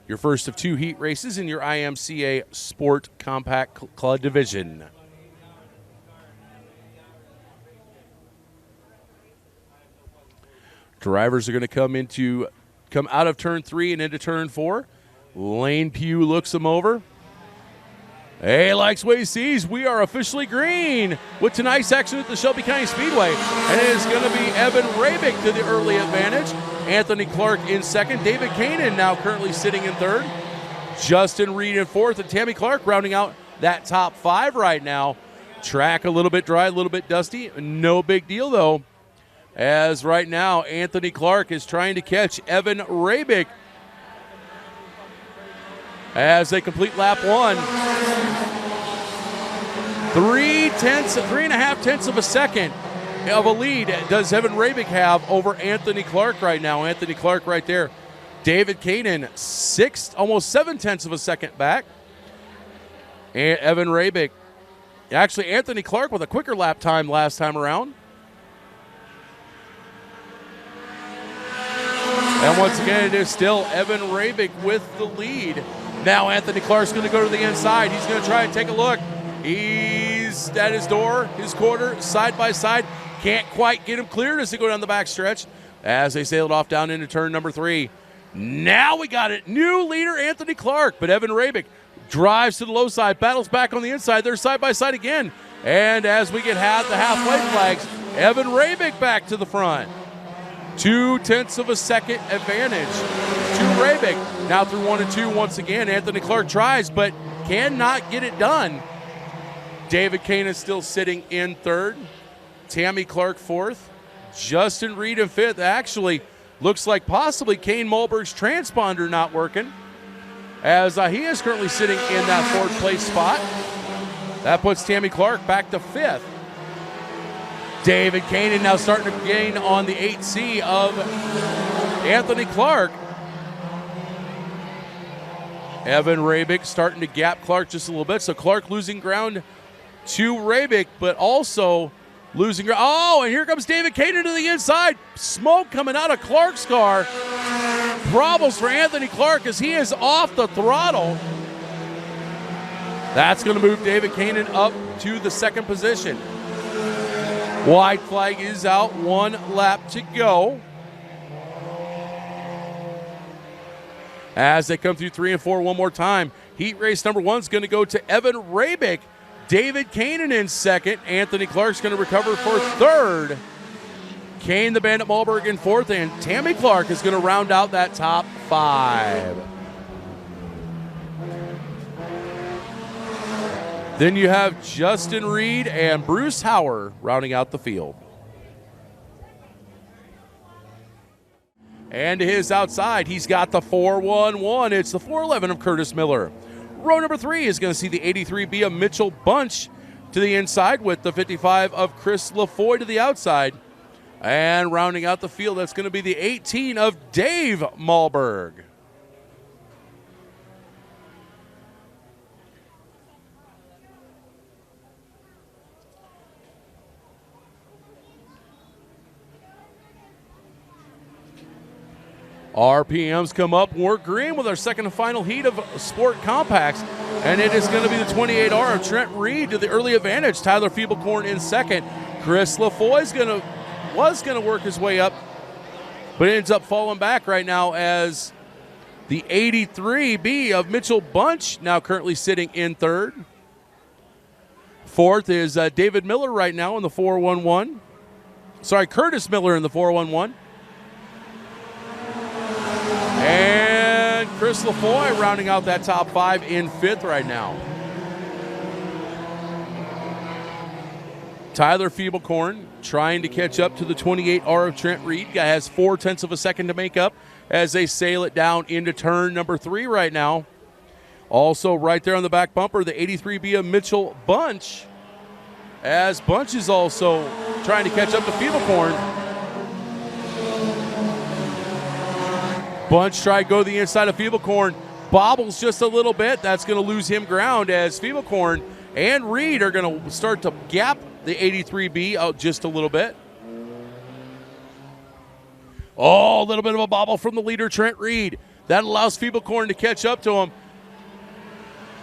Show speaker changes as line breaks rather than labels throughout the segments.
Your first of 2 heat races in your IMCA Sport Compact Club Division. Drivers are going to come out of turn 3 and into turn 4. Lane Pugh looks them over. Hey, likes what he sees. We are officially green with tonight's action at the Shelby County Speedway. And it is going to be Evan Rabick to the early advantage. Anthony Clark in second. David Kanan now currently sitting in third. Justin Reed in fourth. And Tammy Clark rounding out that top 5 right now. Track a little bit dry, a little bit dusty. No big deal, though, as right now Anthony Clark is trying to catch Evan Rabick as they complete lap 1. 3.5 tenths of a second of a lead does Evan Rabick have over Anthony Clark right now. Anthony Clark right there. David Kanan, almost 7 tenths of a second back. And Evan Rabick, actually Anthony Clark with a quicker lap time last time around. And once again, it is still Evan Rabick with the lead. Now Anthony Clark's going to go to the inside. He's going to try and take a look. He's at his door, his quarter, side by side. Can't quite get him cleared as they go down the back stretch as they sailed off down into turn number 3. Now we got it. New leader, Anthony Clark, but Evan Rabick drives to the low side, battles back on the inside. They're side by side again. And as we get the halfway flags, Evan Rabick back to the front. 2 tenths of a second advantage to Rabick. Now through 1 and 2 once again. Anthony Clark tries, but cannot get it done. David Kane is still sitting in third. Tammy Clark fourth. Justin Reed in fifth. Actually, looks like possibly Kane Malberg's transponder not working, as he is currently sitting in that 4th place spot. That puts Tammy Clark back to 5th. David Kanan now starting to gain on the 8C of Anthony Clark. Evan Rabick starting to gap Clark just a little bit. So Clark losing ground to Rabick, but also losing ground. Oh, and here comes David Kanan to the inside. Smoke coming out of Clark's car. Problems for Anthony Clark as he is off the throttle. That's going to move David Kanan up to the 2nd position. White flag is out, 1 lap to go. As they come through 3 and 4 one more time, heat race number 1 is going to go to Evan Rabick. David Kanan in 2nd. Anthony Clark's going to recover for 3rd. Kane the Bandit Malberg in 4th, and Tammy Clark is going to round out that top 5. Then you have Justin Reed and Bruce Hauer rounding out the field. And to his outside, he's got the 411. It's the 411 of Curtis Miller. Row number 3 is going to see the 83B of Mitchell Bunch to the inside with the 55 of Chris LaFoy to the outside. And rounding out the field, that's going to be the 18 of Dave Malberg. RPMs come up. We're green with our 2nd and final heat of Sport Compacts. And it is going to be the 28R of Trent Reed to the early advantage. Tyler Feeblecorn in 2nd. Chris LaFoy was going to work his way up, but ends up falling back right now as the 83B of Mitchell Bunch now currently sitting in 3rd. 4th is David Miller right now in the 411. Sorry, Curtis Miller in the 411. And Chris LaFoy rounding out that top 5 in 5th right now. Tyler Feeblecorn trying to catch up to the 28R of Trent Reed. Guy has 4 tenths of a second to make up as they sail it down into turn number 3 right now. Also right there on the back bumper, the 83B of Mitchell Bunch, as Bunch is also trying to catch up to Feeblecorn. Bunch tried to go to the inside of Feeblecorn. Bobbles just a little bit. That's going to lose him ground as Feeblecorn and Reed are going to start to gap the 83B out just a little bit. Oh, a little bit of a bobble from the leader, Trent Reed. That allows Feeblecorn to catch up to him.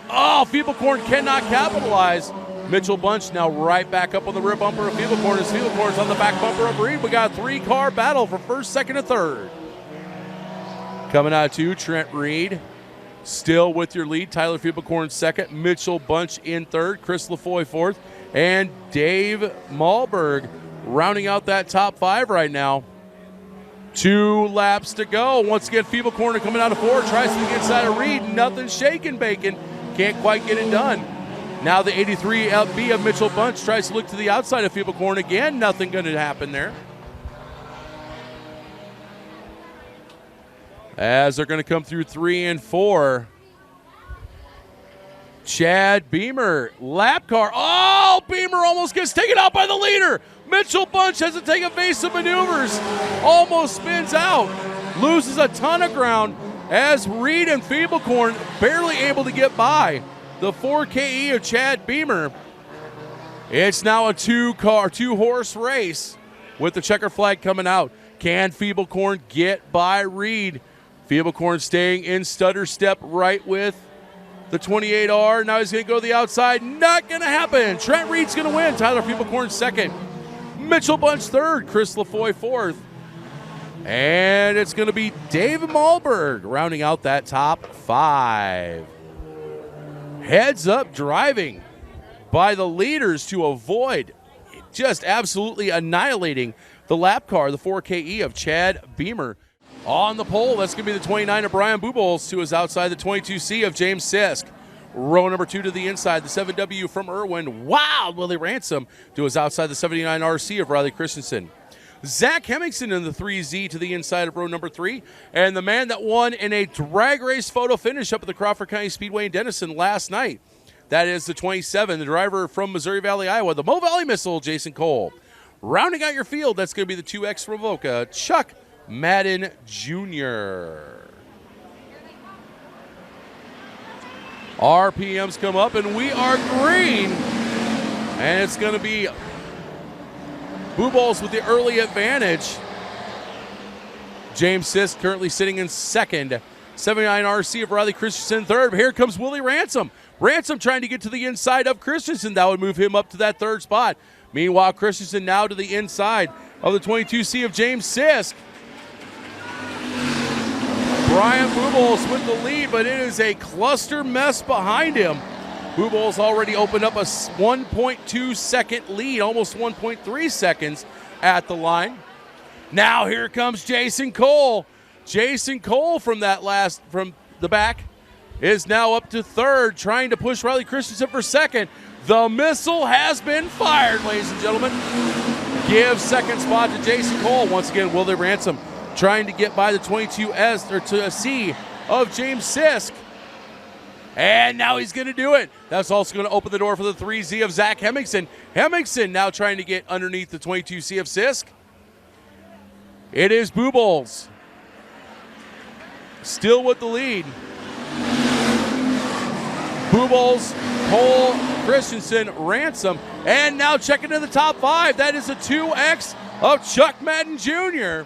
Oh, Feeblecorn cannot capitalize. Mitchell Bunch now right back up on the rear bumper of Feeblecorn as Feeblecorn's on the back bumper of Reed. We got a 3-car battle for first, second, and third. Coming out of 2, Trent Reed still with your lead. Tyler Feeblecorn second, Mitchell Bunch in third, Chris LaFoy fourth, and Dave Malberg rounding out that top 5 right now. 2 laps to go. Once again, Feeblecorn coming out of 4, tries to get inside of Reed. Nothing shaking, bacon. Can't quite get it done. Now the 83B of Mitchell Bunch tries to look to the outside of Feeblecorn again. Nothing going to happen there. As they're going to come through 3 and 4. Chad Beamer, lap car. Oh, Beamer almost gets taken out by the leader. Mitchell Bunch has to take evasive maneuvers. Almost spins out. Loses a ton of ground as Reed and Feeblecorn barely able to get by the 4KE of Chad Beamer. It's now a 2-horse race with the checker flag coming out. Can Feeblecorn get by Reed? Feeblecorn staying in stutter step right with the 28R. Now he's going to go to the outside. Not going to happen. Trent Reed's going to win. Tyler Feeblecorn second. Mitchell Bunch third. Chris LaFoy fourth. And it's going to be Dave Malberg rounding out that top 5. Heads up driving by the leaders to avoid just absolutely annihilating the lap car, the 4KE of Chad Beamer. On the pole, that's going to be the 29 of Brian Bubolz, who is outside the 22C of James Sisk. Row number 2 to the inside, the 7W from Irwin. Wow, Willie Ransom to his outside, the 79 RC of Riley Christensen. Zach Hemmingson in the 3Z to the inside of row number 3. And the man that won in a drag race photo finish up at the Crawford County Speedway in Denison last night. That is the 27, the driver from Missouri Valley, Iowa, the Mo Valley Missile, Jason Cole. Rounding out your field, that's going to be the 2X from Avoca, Chuck Madden Jr. RPMs come up, and we are green. And it's going to be Bubolz with the early advantage. James Sisk currently sitting in second. 79 RC of Riley Christensen third. But here comes Willie Ransom. Ransom trying to get to the inside of Christensen. That would move him up to that third spot. Meanwhile, Christensen now to the inside of the 22C of James Sisk. Brian Bubolz with the lead, but it is a cluster mess behind him. Bubolz already opened up a 1.2 second lead, almost 1.3 seconds at the line. Now here comes Jason Cole. Jason Cole from the back is now up to third, trying to push Riley Christensen for second. The missile has been fired, ladies and gentlemen. Give second spot to Jason Cole. Once again, Willie Ransom trying to get by the 22S or to a C of James Sisk. And now he's going to do it. That's also going to open the door for the 3Z of Zach Hemmingson. Hemmingson now trying to get underneath the 22C of Sisk. It is Bubolz still with the lead. Bubolz, Cole, Christensen, Ransom, and now checking to the top 5. That is a 2X of Chuck Madden Jr.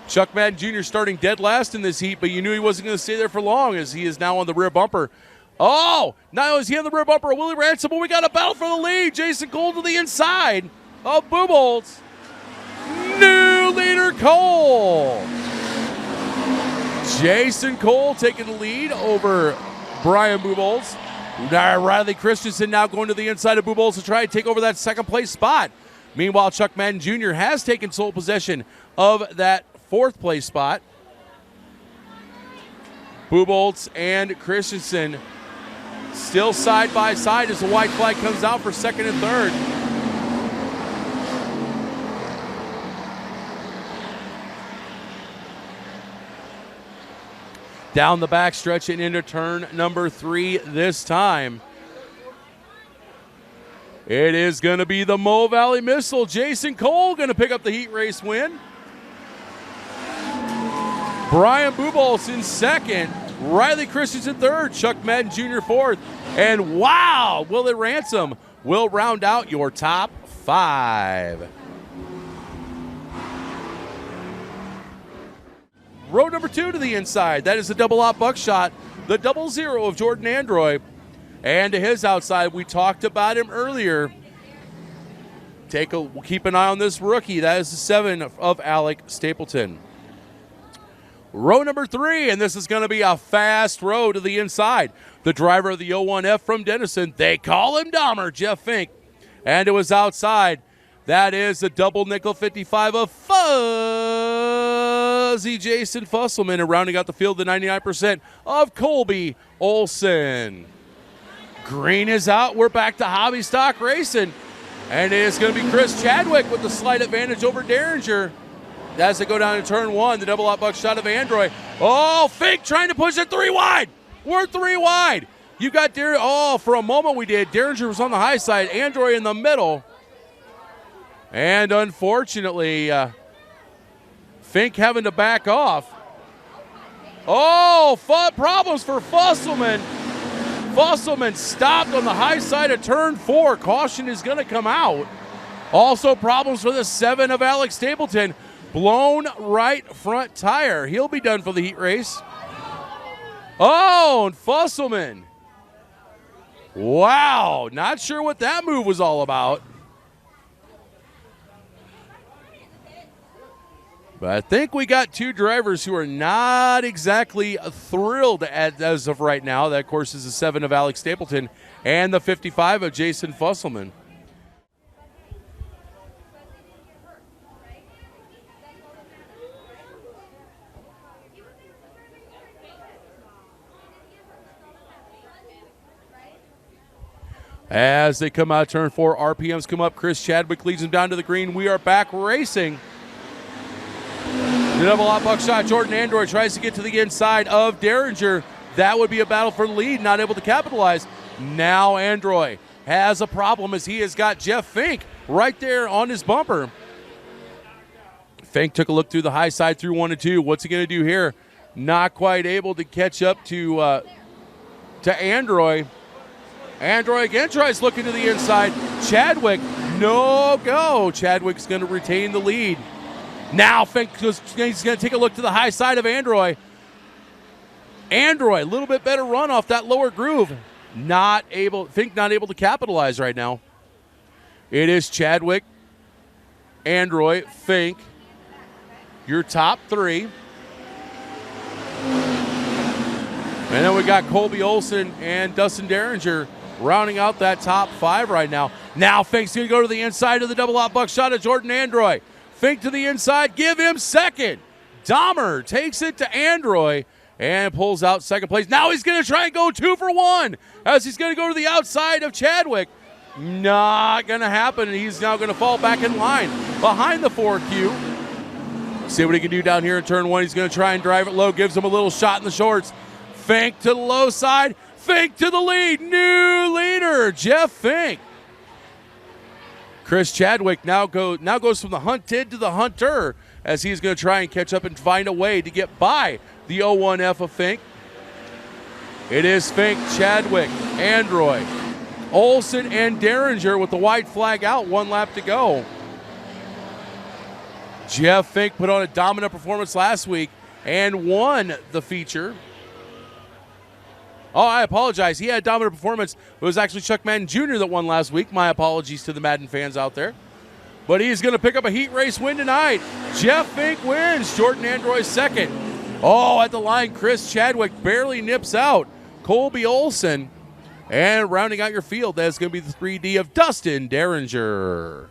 Chuck Madden Jr. starting dead last in this heat, but you knew he wasn't going to stay there for long as he is now on the rear bumper. Oh, now is he on the rear bumper of Willie Ransom, but we got a battle for the lead. Jason Cole to the inside of Bubolz. New leader Cole. Jason Cole taking the lead over Brian Bubolz. Riley Christensen now going to the inside of Bubolz to try and take over that second place spot. Meanwhile, Chuck Madden Jr. has taken sole possession of that fourth place spot. Bubolz and Christensen still side by side as the white flag comes out for second and third. Down the back stretch and into turn number 3 this time. It is going to be the Mo Valley Missile. Jason Cole going to pick up the heat race win. Brian Bubolz in second. Riley Christensen third. Chuck Madden Jr. fourth. And wow, Willie Ransom will round out your top 5. Row number 2 to the inside. That is the double out buckshot. The 00 of Jordan Androy. And to his outside, we talked about him earlier. Keep an eye on this rookie. That is the 7 of Alec Stapleton. Row number 3, and this is going to be a fast row to the inside. The driver of the 01F from Denison, they call him Dahmer, Jeff Fink. And it was outside. That is the double nickel 55 of Fuzzy Jason Fusselman. And rounding out the field, the 99% of Colby Olson. Green is out. We're back to hobby stock racing. And it is going to be Chris Chadwick with the slight advantage over Derringer. As they go down to turn 1, the double out buckshot of Androy. Oh, Fink trying to push it 3 wide. We're 3 wide. You got Derringer. Oh, for a moment we did. Derringer was on the high side. Androy in the middle. And unfortunately, Fink having to back off. Oh, problems for Fusselman. Fusselman stopped on the high side of turn 4. Caution is going to come out. Also problems for the 7 of Alex Stapleton. Blown right front tire. He'll be done for the heat race. Oh, and Fusselman. Wow, not sure what that move was all about. But I think we got 2 drivers who are not exactly thrilled as of right now. That, of course, is the 7 of Alex Stapleton and the 55 of Jason Fusselman. As they come out turn 4, RPMs come up. Chris Chadwick leads them down to the green. We are back racing. The double out buckshot. Jordan Androy tries to get to the inside of Derringer. That would be a battle for the lead, not able to capitalize. Now Androy has a problem as he has got Jeff Fink right there on his bumper. Fink took a look through the high side through 1 and 2. What's he going to do here? Not quite able to catch up to Androy. Androy again tries looking to the inside. Chadwick, no go. Chadwick's going to retain the lead. Now Fink he's going to take a look to the high side of Androy. Androy, a little bit better run off that lower groove. Fink not able to capitalize right now. It is Chadwick, Androy, Fink, your top 3. And then we got Colby Olson and Dustin Derringer rounding out that top 5 right now. Now Fink's going to go to the inside of the double out buckshot of Jordan Androy. Fink to the inside, give him second. Dahmer takes it to Androy and pulls out second place. Now he's going to try and go 2 for 1 as he's going to go to the outside of Chadwick. Not going to happen, and he's now going to fall back in line behind the 4Q. See what he can do down here in turn 1. He's going to try and drive it low, gives him a little shot in the shorts. Fink to the low side, Fink to the lead. New leader, Jeff Fink. Chris Chadwick now goes from the hunted to the hunter as he's going to try and catch up and find a way to get by the 01F of Fink. It is Fink, Chadwick, Androy, Olson, and Derringer with the white flag out. 1 lap to go. Jeff Fink put on a dominant performance last week and won the feature. Oh, I apologize. He had a dominant performance. It was actually Chuck Madden Jr. that won last week. My apologies to the Madden fans out there. But he's going to pick up a heat race win tonight. Jeff Fink wins. Jordan Androy second. Oh, at the line, Chris Chadwick barely nips out Colby Olson. And rounding out your field, that's going to be the 3D of Dustin Derringer.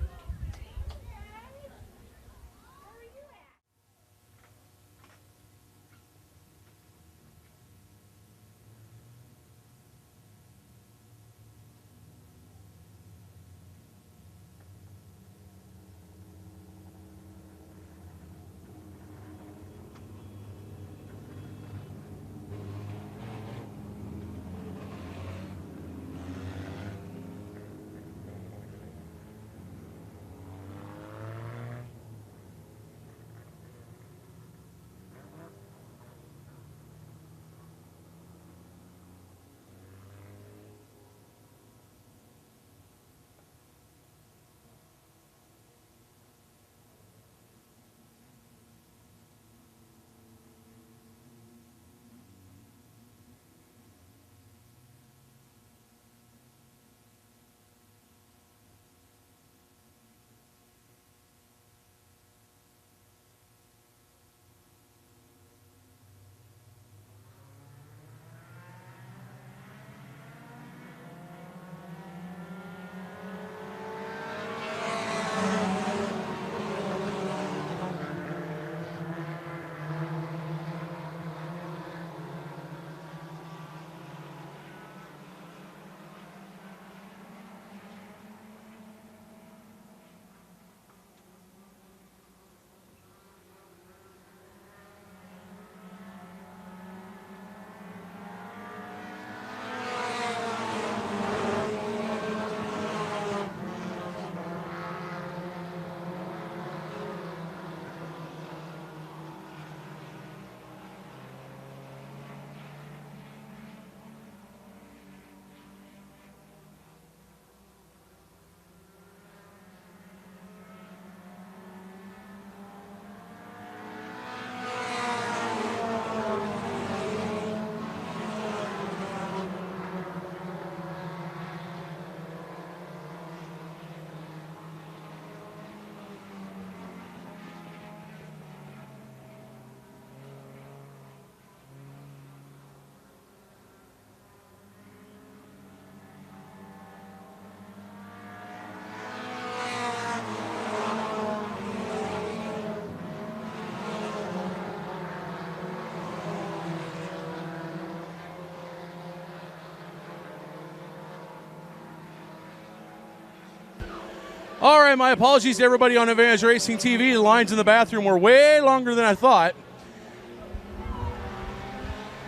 All right, my apologies to everybody on Advantage Racing TV. The lines in the bathroom were way longer than I thought.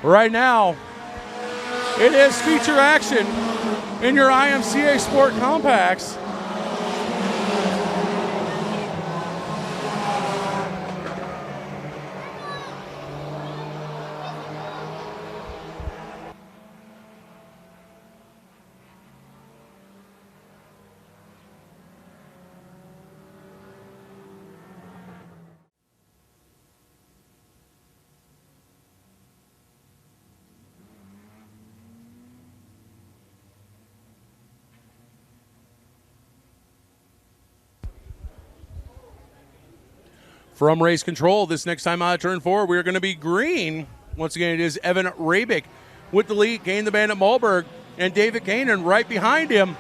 Right now, it is feature action in your IMCA Sport Compacts. From race control, this next time out of turn 4, we're going to be green. Once again, it is Evan Rabick with the lead. Kane the Bandit Malberg and David Kanan right behind him.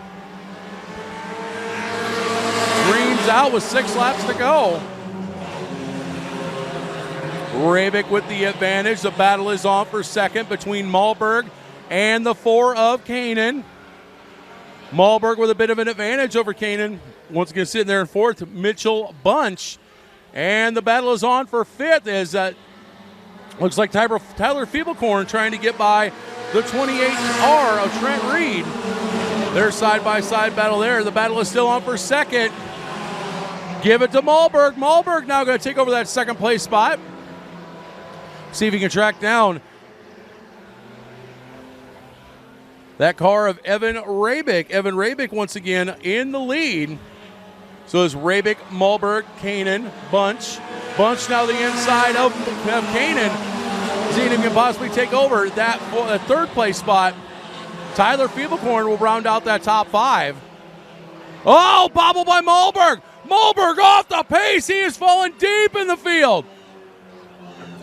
Green's out with 6 laps to go. Rabick with the advantage. The battle is on for second between Malberg and the 4 of Kanan. Malberg with a bit of an advantage over Kanan. Once again, sitting there in 4th, Mitchell Bunch. And the battle is on for 5th as looks like Tyler Feeblecorn trying to get by the 28R of Trent Reed. Their side-by-side battle there. The battle is still on for 2nd. Give it to Malberg. Malberg now going to take over that 2nd place spot. See if he can track down that car of Evan Rabick. Evan Rabick once again in the lead. So it's Rabick, Malberg, Kanan, Bunch. Bunch now the inside of Kanan. Seeing him can possibly take over that 3rd place spot. Tyler Feeblecorn will round out that top 5. Oh, bobble by Malberg. Malberg off the pace. He is falling deep in the field.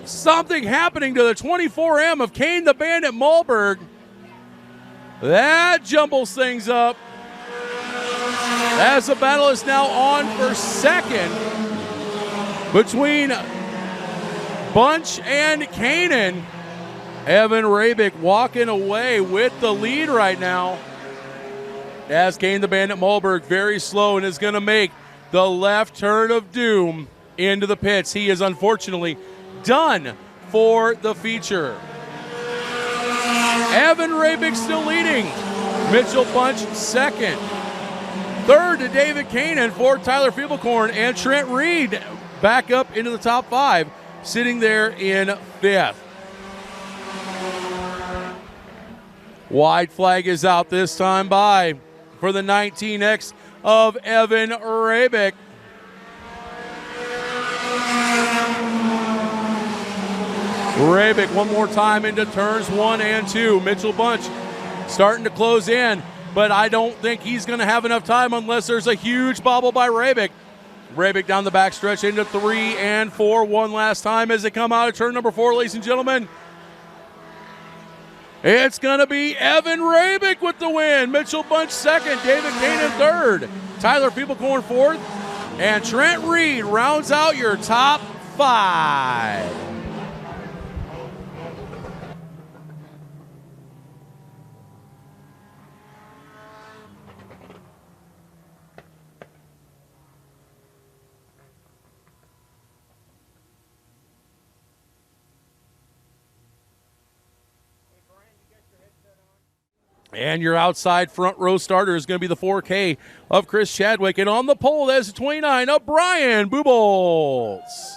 Something happening to the 24M of Kane the Bandit Malberg. That jumbles things up. As the battle is now on for 2nd between Bunch and Kanan. Evan Rabick walking away with the lead right now. As Kane the Bandit Malberg very slow and is going to make the left turn of doom into the pits. He is unfortunately done for the feature. Evan Rabick still leading. Mitchell Bunch 2nd. 3rd to David Kanan, 4th Tyler Feeblecorn, and Trent Reed back up into the top 5, sitting there in 5th. White flag is out this time by for the 19X of Evan Rabick. Rabick one more time into turns 1 and 2. Mitchell Bunch starting to close in, but I don't think he's going to have enough time unless there's a huge bobble by Rabick. Rabick down the backstretch into 3 and 4 one last time as they come out of turn number 4, ladies and gentlemen. It's going to be Evan Rabick with the win. Mitchell Bunch 2nd, David Kanan 3rd, Tyler Feeblecorn 4th, and Trent Reed rounds out your top 5. And your outside front row starter is going to be the 4K of Chris Chadwick. And on the pole, that's the 29 of Brian Buboltz.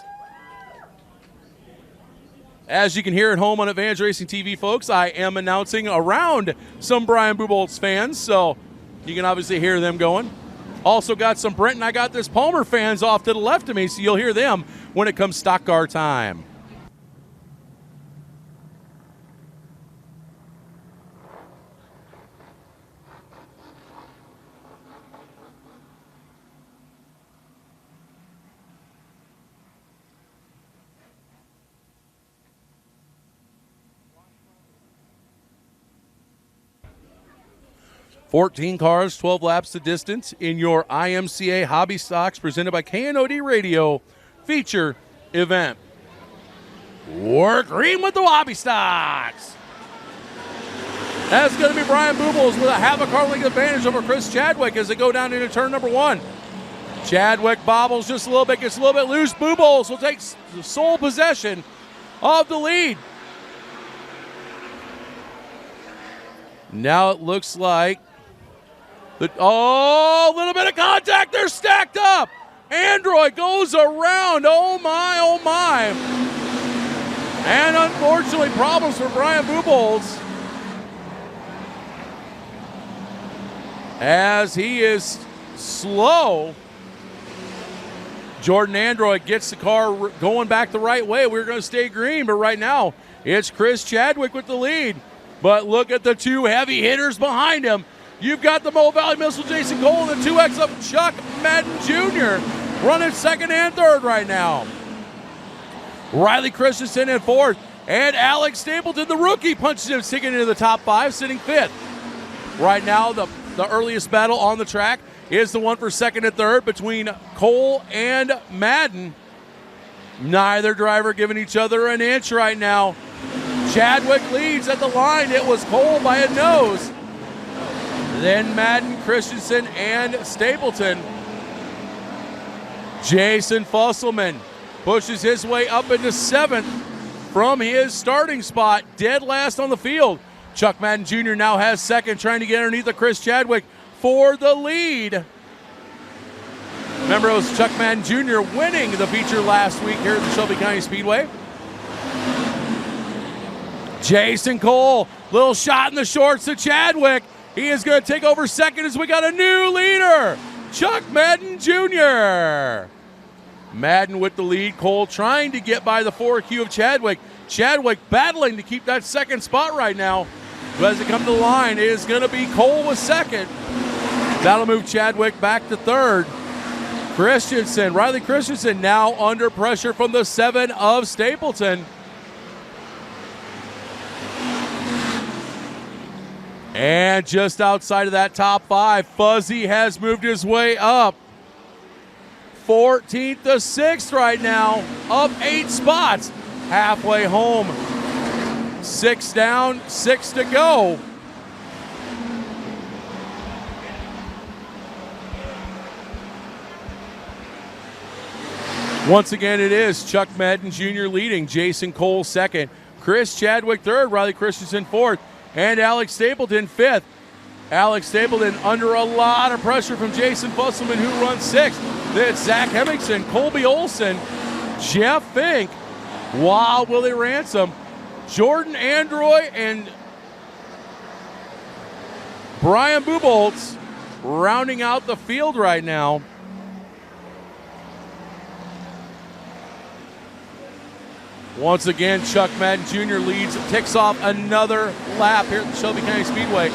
As you can hear at home on Advantage Racing TV, folks, I am announcing around some Brian Buboltz fans, so you can obviously hear them going. Also got some Brent and I got this Palmer fans off to the left of me, so you'll hear them when it comes stock car time. $14 cars, 12 laps to distance in your IMCA Hobby Stocks presented by KNOD Radio feature event. We're green with the Hobby Stocks. That's going to be Brian Buboltz with a half a car length advantage over Chris Chadwick as they go down into turn number 1. Chadwick bobbles just a little bit, gets a little bit loose. Bubolz will take sole possession of the lead. Now it looks like a little bit of contact. They're stacked up. Android goes around. Oh my, oh my. And unfortunately, problems for Brian Bubolz as he is slow. Jordan Android gets the car going back the right way. We're going to stay green, but right now it's Chris Chadwick with the lead. But look at the two heavy hitters behind him. You've got the Mo Valley Missile Jason Cole and the 2X of Chuck Madden Jr. running second and third right now. Riley Christensen in fourth, and Alex Stapleton, the rookie, punches him, sticking into the top five, sitting fifth. Right now, the earliest battle on the track is the one for second and third between Cole and Madden. Neither driver giving each other an inch right now. Chadwick leads at the line. It was Cole by a nose. Then Madden, Christensen, and Stapleton. Jason Fusselman pushes his way up into seventh from his starting spot, dead last on the field. Chuck Madden Jr. now has second, trying to get underneath of Chris Chadwick for the lead. Remember, it was Chuck Madden Jr. winning the feature last week here at the Shelby County Speedway. Jason Cole, little shot in the shorts to Chadwick. He is going to take over second as we got a new leader, Chuck Madden Jr. Madden with the lead. Cole trying to get by the 4Q of Chadwick. Chadwick battling to keep that second spot right now. But as it comes to the line, it is going to be Cole with second. That'll move Chadwick back to third. Riley Christensen now under pressure from the 7 of Stapleton. And just outside of that top 5, Fuzzy has moved his way up. 14th to 6th right now, up 8 spots. Halfway home. 6 down, 6 to go. Once again, it is Chuck Madden Jr. leading, Jason Cole second, Chris Chadwick third, Riley Christensen fourth, and Alex Stapleton fifth. Alex Stapleton under a lot of pressure from Jason Fusselman, who runs sixth. Then it's Zach Hemmingson, Colby Olson, Jeff Fink, Wild Willie Ransom, Jordan Android, and Brian Bubolz rounding out the field right now. Once again, Chuck Madden Jr. leads, ticks off another lap here at the Shelby County Speedway.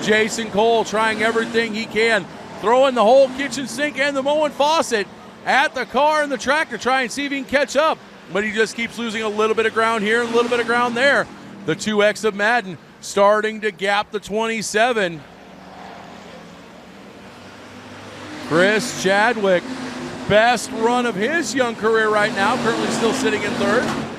Jason Cole trying everything he can, throwing the whole kitchen sink and the mowing faucet at the car and the track to try and see if he can catch up. But he just keeps losing a little bit of ground here and a little bit of ground there. The 2X of Madden starting to gap the 27. Chris Chadwick, best run of his young career right now, currently still sitting in third.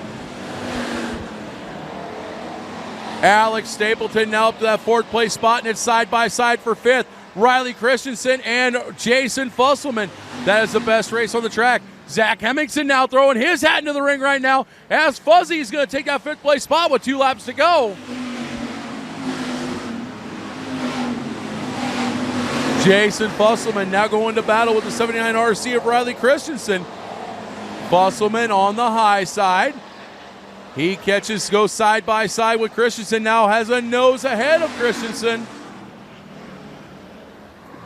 Alex Stapleton now up to that fourth place spot, and it's side by side for fifth. Riley Christensen and Jason Fusselman. That is the best race on the track. Zach Hemmingson now throwing his hat into the ring right now as Fuzzy is going to take that fifth place spot with 2 laps to go. Jason Fusselman now going to battle with the 79 RC of Riley Christensen. Fusselman on the high side. He goes side by side with Christensen, now has a nose ahead of Christensen.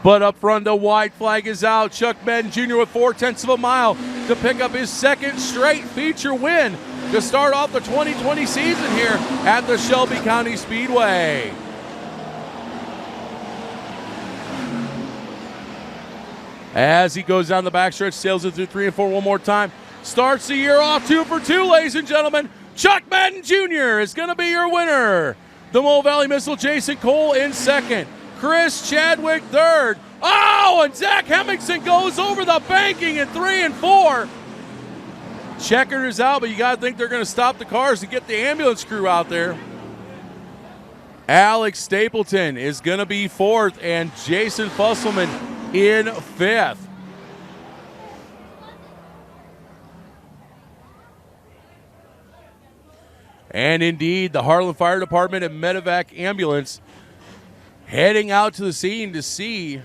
But up front, the white flag is out. Chuck Madden Jr. with 0.4 of a mile to pick up his second straight feature win to start off the 2020 season here at the Shelby County Speedway. As he goes down the backstretch, sails it through 3 and 4 one more time. Starts the year off 2 for 2, ladies and gentlemen. Chuck Madden Jr. is going to be your winner. The Mo Valley Missile, Jason Cole in second. Chris Chadwick third. Oh, and Zach Hemmingson goes over the banking in 3 and 4. Checker is out, but you got to think they're going to stop the cars and get the ambulance crew out there. Alex Stapleton is going to be fourth, and Jason Fusselman in fifth. And indeed, the Harlan Fire Department and Medevac ambulance heading out to the scene to see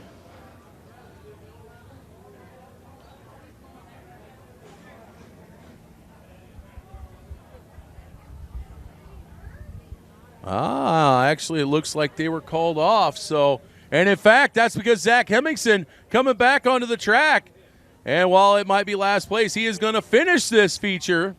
actually it looks like they were called off. So, and in fact, that's because Zach Hemmingson coming back onto the track. And while it might be last place, he is going to finish this feature